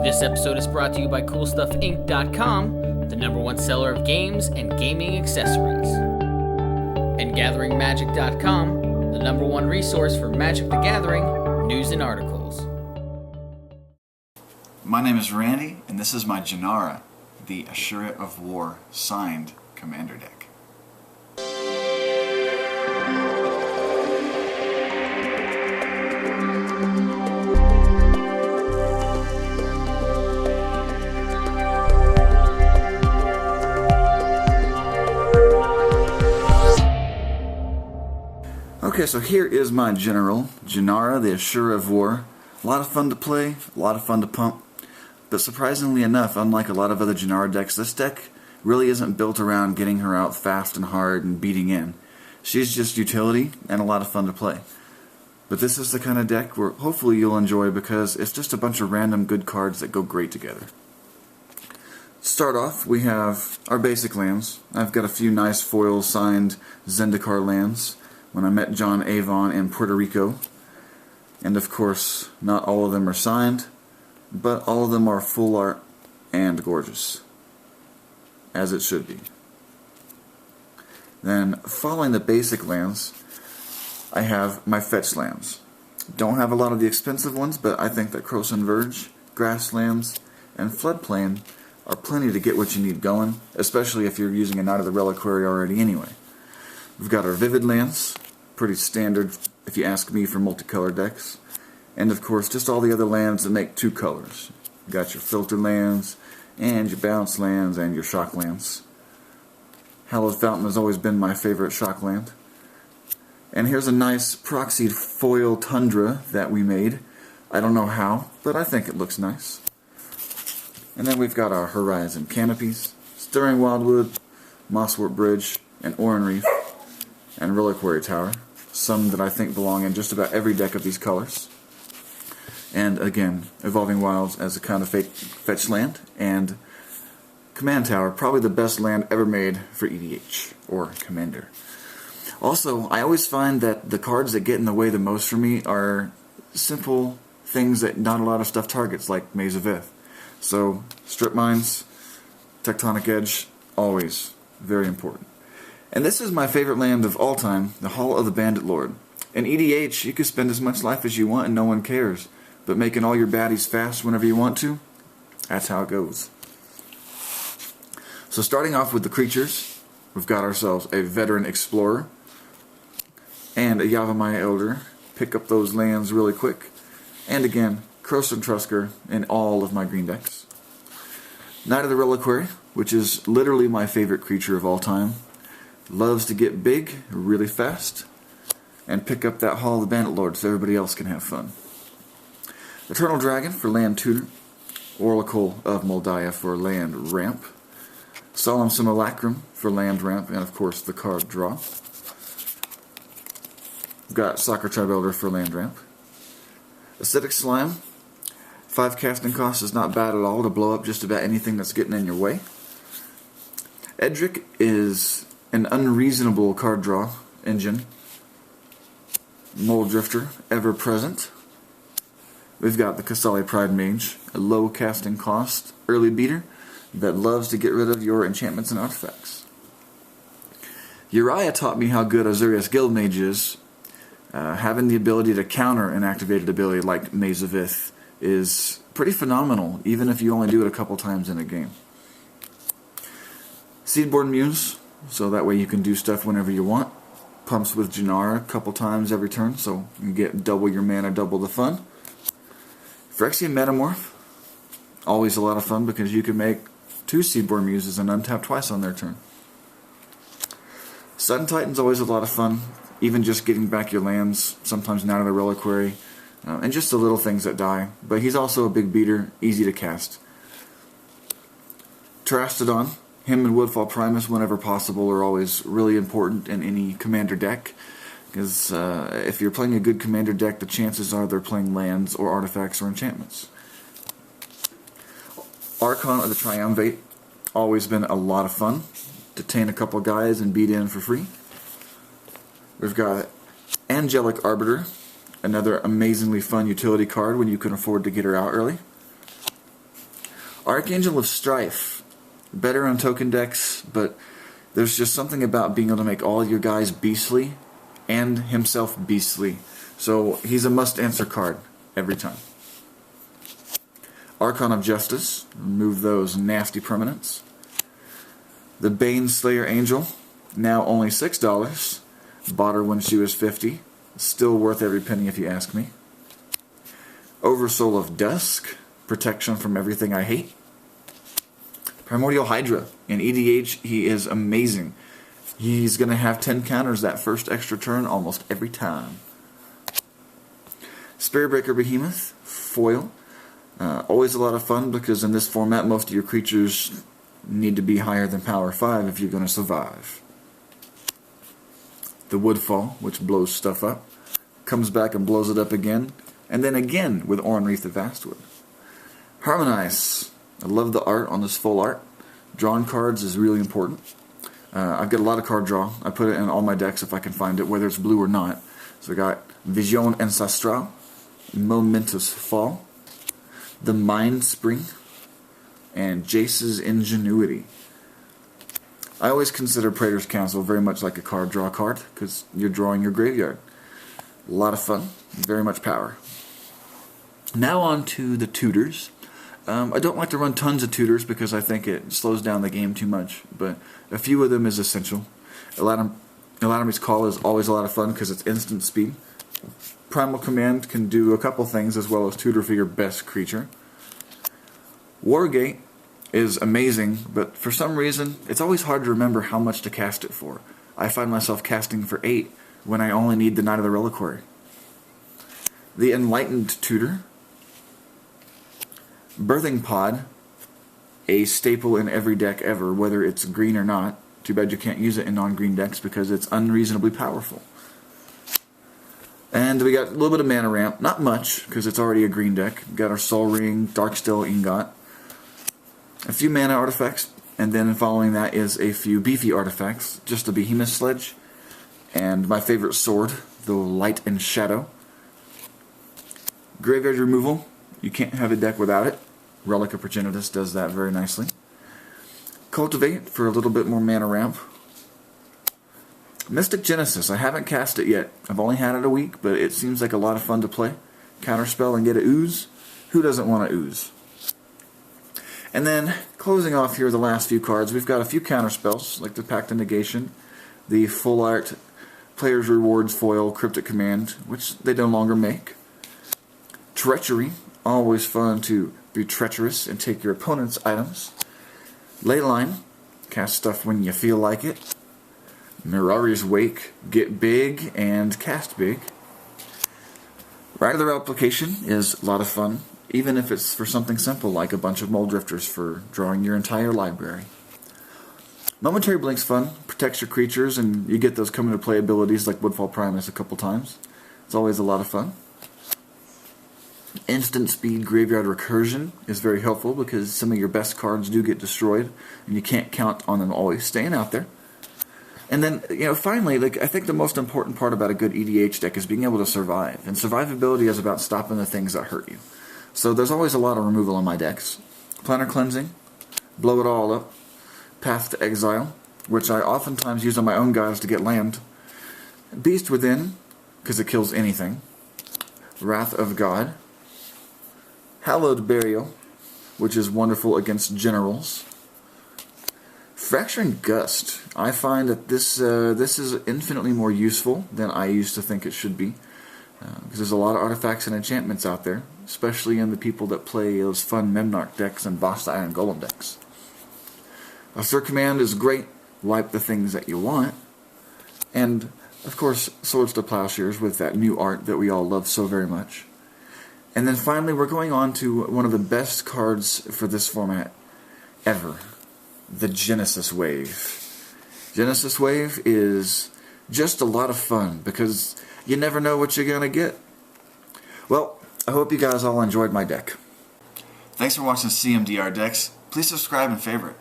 This episode is brought to you by CoolStuffInc.com, the #1 seller of games and gaming accessories. And GatheringMagic.com, the #1 resource for Magic the Gathering news and articles. My name is Randy, and this is my Jenara, the Asura of War signed commander deck. Okay, so here is my general, Jenara, the Asura of War. A lot of fun to play, a lot of fun to pump, but surprisingly enough, unlike a lot of other Jenara decks, this deck really isn't built around getting her out fast and hard and beating in. She's just utility and a lot of fun to play. But this is the kind of deck where hopefully you'll enjoy because it's just a bunch of random good cards that go great together. To start off, we have our basic lands. I've got a few nice foil signed Zendikar lands when I met John Avon in Puerto Rico. And of course, not all of them are signed, but all of them are full art and gorgeous, as it should be. Then, following the basic lands, I have my fetch lands. Don't have a lot of the expensive ones, but I think that Krosan Verge, Grasslands, and Floodplain are plenty to get what you need going, especially if you're using a Knight of the Reliquary already anyway. We've got our Vivid lands, pretty standard if you ask me for multicolor decks. And of course, just all the other lands that make two colors. You got your Filter lands, and your Bounce lands, and your Shock lands. Hallowed Fountain has always been my favorite Shock land. And here's a nice proxied foil Tundra that we made. I don't know how, but I think it looks nice. And then we've got our Horizon Canopies, Stirring Wildwood, Mosswort Bridge, and Oran-Rief, and Reliquary Tower, some that I think belong in just about every deck of these colors. And again, Evolving Wilds as a kind of fetch land, and Command Tower, probably the best land ever made for EDH, or Commander. Also, I always find that the cards that get in the way the most for me are simple things that not a lot of stuff targets, like Maze of Ith. So, Strip Mines, Tectonic Edge, always very important. And this is my favorite land of all time, the Hall of the Bandit Lord. In EDH, you can spend as much life as you want and no one cares, but making all your baddies fast whenever you want to, that's how it goes. So starting off with the creatures, we've got ourselves a Veteran Explorer and a Yavimaya Elder. Pick up those lands really quick. And again, Krosan Tusker in all of my green decks. Knight of the Reliquary, which is literally my favorite creature of all time. Loves to get big really fast and pick up that Hall of the Bandit Lord so everybody else can have fun. Eternal Dragon for land tutor. Oracle of Mul Daya for land ramp. Solemn Simulacrum for land ramp, and of course the card draw. We've got Sakura-Tribe Elder for land ramp. Acidic Slime. 5 casting cost is not bad at all to blow up just about anything that's getting in your way. Edric is an unreasonable card draw engine. Mole Drifter, ever present. We've got the Qasali Pridemage, a low casting cost early beater that loves to get rid of your enchantments and artifacts. Uriah taught me how good Azorius Guildmage is. Having the ability to counter an activated ability like Maze of Ith is pretty phenomenal, even if you only do it a couple times in a game. Seedborn Muse, so that way you can do stuff whenever you want. Pumps with Jenara a couple times every turn, so you get double your mana, double the fun. Phyrexian Metamorph, always a lot of fun because you can make 2 Seedborn Muses and untap twice on their turn. Sun Titan's always a lot of fun, even just getting back your lands, sometimes Knight of the Reliquary, and just the little things that die. But he's also a big beater, easy to cast. Terastodon, him and Woodfall Primus, whenever possible, are always really important in any commander deck. Because if you're playing a good commander deck, the chances are they're playing lands or artifacts or enchantments. Archon of the Triumvirate, always been a lot of fun. Detain a couple guys and beat in for free. We've got Angelic Arbiter, another amazingly fun utility card when you can afford to get her out early. Archangel of Strife. Better on token decks, but there's just something about being able to make all your guys beastly and himself beastly. So he's a must-answer card every time. Archon of Justice. Remove those nasty permanents. The Bane Slayer Angel. Now only $6. Bought her when she was 50. Still worth every penny if you ask me. Oversoul of Dusk. Protection from everything I hate. Primordial Hydra. In EDH, he is amazing. He's going to have 10 counters that first extra turn almost every time. Spiritbreaker Behemoth. Foil. Always a lot of fun because in this format most of your creatures need to be higher than power 5 if you're going to survive. The Woodfall, which blows stuff up, comes back and blows it up again, and then again with Oran-Rief the Vastwood. Harmonize. I love the art on this full art. Drawing cards is really important. I've got a lot of card draw. I put it in all my decks if I can find it, whether it's blue or not. So I got Vision Ancestral, Momentous Fall, the Mind Spring, and Jace's Ingenuity. I always consider Praetor's Council very much like a card draw card, because you're drawing your graveyard. A lot of fun, very much power. Now on to the tutors. I don't like to run tons of tutors because I think it slows down the game too much, but a few of them is essential. Eladamri's Call is always a lot of fun because it's instant speed. Primal Command can do a couple things as well as tutor for your best creature. Wargate is amazing, but for some reason, it's always hard to remember how much to cast it for. I find myself casting for 8 when I only need the Knight of the Reliquary. The Enlightened Tutor. Birthing Pod, a staple in every deck ever, whether it's green or not. Too bad you can't use it in non-green decks because it's unreasonably powerful. And we got a little bit of mana ramp, not much because it's already a green deck. We got our Soul Ring, Darksteel Ingot, a few mana artifacts, and then following that is a few beefy artifacts, just a Behemoth Sledge, and my favorite sword, the Light and Shadow. Graveyard removal, you can't have a deck without it. Relic of Progenitus does that very nicely. Cultivate for a little bit more mana ramp. Mystic Genesis, I haven't cast it yet. I've only had it a week, but it seems like a lot of fun to play. Counterspell and get a ooze. Who doesn't want to ooze? And then, closing off here the last few cards, we've got a few counterspells, like the Pact of Negation, the Full Art Player's Rewards Foil Cryptic Command, which they no longer make. Treachery, always fun to be treacherous and take your opponent's items. Leyline, cast stuff when you feel like it. Mirari's Wake, get big and cast big. Rite of the Replication is a lot of fun, even if it's for something simple like a bunch of Mole Drifters for drawing your entire library. Momentary Blink's fun, protects your creatures, and you get those come into play abilities like Woodfall Primus a couple times. It's always a lot of fun. Instant Speed Graveyard Recursion is very helpful because some of your best cards do get destroyed, and you can't count on them always staying out there. And then, finally, I think the most important part about a good EDH deck is being able to survive. And survivability is about stopping the things that hurt you. So there's always a lot of removal on my decks. Planar Cleansing, blow it all up. Path to Exile, which I oftentimes use on my own guys to get land. Beast Within, because it kills anything. Wrath of God. Hallowed Burial, which is wonderful against generals. Fracturing Gust. I find that this is infinitely more useful than I used to think it should be. Because there's a lot of artifacts and enchantments out there, especially in the people that play those fun Memnarch decks and Boss Iron Golem decks. Asura Command is great, wipe the things that you want. And, of course, Swords to Plowshares with that new art that we all love so very much. And then finally, we're going on to one of the best cards for this format ever. The Genesis Wave. Genesis Wave is just a lot of fun because you never know what you're going to get. Well, I hope you guys all enjoyed my deck. Thanks for watching CMDR Decks. Please subscribe and favorite.